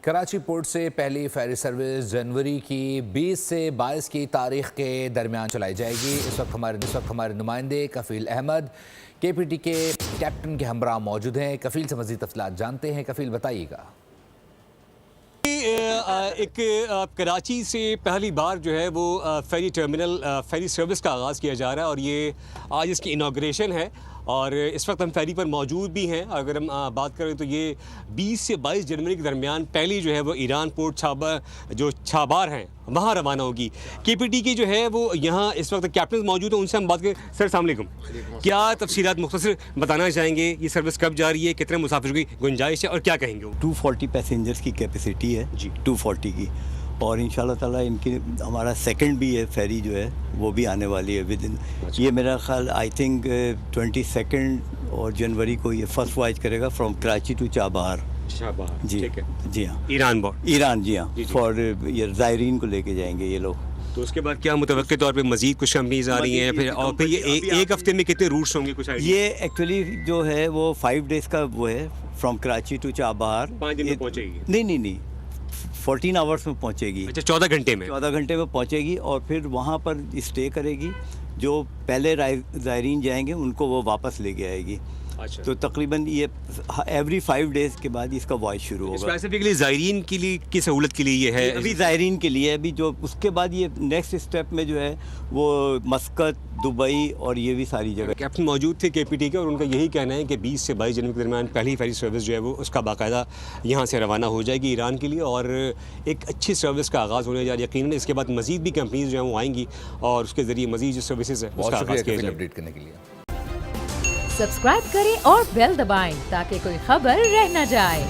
Karachi port سے پہلی ferry service جنوری کی 20 سے 22 کی تاریخ کے درمیان چلائی جائے گی۔ اس وقت ہمارے نمائندے کفیل احمد کے پی ٹی کے کیپٹن کے ہمراہ موجود ہیں۔ کفیل سے مزید تفصیلات جانتے ہیں۔ کفیل بتائیے گا۔ ایک کراچی سے پہلی بار جو ہے وہ فیری ٹرمینل فیری سروس کا آغاز کیا جا رہا ہے اور یہ آج اس کی انوگریشن ہے اور اس وقت ہم فیری پر موجود بھی ہیں۔ اگر ہم بات کریں تو یہ 20 سے 22 جنوری کے درمیان پہلی جو ہے وہ ایران پورٹ جو چھابار ہیں وہاں روانہ ہوگی۔ کے پی ٹی کی جو ہے وہ یہاں اس وقت کیپٹن موجود ہیں، ان سے ہم بات کریں۔ سر السلام علیکم، کیا تفصیلات مختصر بتانا چاہیں گے؟ یہ سروس کب جاری ہے، کتنے مسافروں کی گنجائش ہے اور کیا کہیں گے؟ 240 پیسنجرز کی کیپیسٹی ہے جی 240 کی، اور انشاءاللہ تعالیٰ ان کی ہمارا سیکنڈ بھی ہے فیری جو ہے وہ بھی آنے والی ہے ود ان یہ میرا خیال آئی تھنک 22 اور جنوری کو یہ فرسٹ وائج کرے گا فرام کراچی ٹو چابہار۔ جی جی ہاں ایران جی ہاں فار یہ زائرین کو لے کے جائیں گے یہ لوگ۔ تو اس کے بعد کیا متوقع طور پہ مزید کچھ کمپنیز آ رہی ہیں پھر یہ ایک ہفتے میں کتنے روٹس ہوں گے کچھ آئیڈیا؟ یہ ایکچولی جو ہے وہ 5 days کا وہ ہے فرام کراچی ٹو چابہار۔ 5 دن میں پہنچے گی؟ نہیں 14 hours میں پہنچے گی۔ اچھا 14 گھنٹے میں 14 گھنٹے میں پہنچے گی اور پھر وہاں پر اسٹے کرے گی۔ جو پہلے زائرین جائیں گے ان کو وہ واپس لے کے آئے گی۔ اچھا تو تقریباً یہ ایوری 5 days کے بعد اس کا وائز شروع ہوگا۔ اسپیسیفکلی زائرین کے لیے کی سہولت کے لیے یہ ہے؟ ابھی زائرین کے لیے ابھی جو اس کے بعد یہ نیکسٹ اسٹیپ میں جو ہے وہ مسقط، دبئی اور یہ بھی ساری جگہ۔ کیپٹن موجود تھے کے پی ٹی کے اور ان کا یہی کہنا ہے کہ 20 سے 22 جنوری کے درمیان پہلی فیری سروس جو ہے وہ اس کا باقاعدہ یہاں سے روانہ ہو جائے گی ایران کے لیے اور ایک اچھی سروس کا آغاز ہونے جا رہا ہے۔ یقیناً اس کے بعد مزید بھی کمپنیز جو ہیں وہ آئیں گی اور اس کے ذریعے مزید جو سروسز ہے اس کا آغاز کیا جائے گا۔ اپڈیٹ کرنے کے لیے سبسکرائب کریں اور بیل دبائیں تاکہ کوئی خبر رہ نہ جائے۔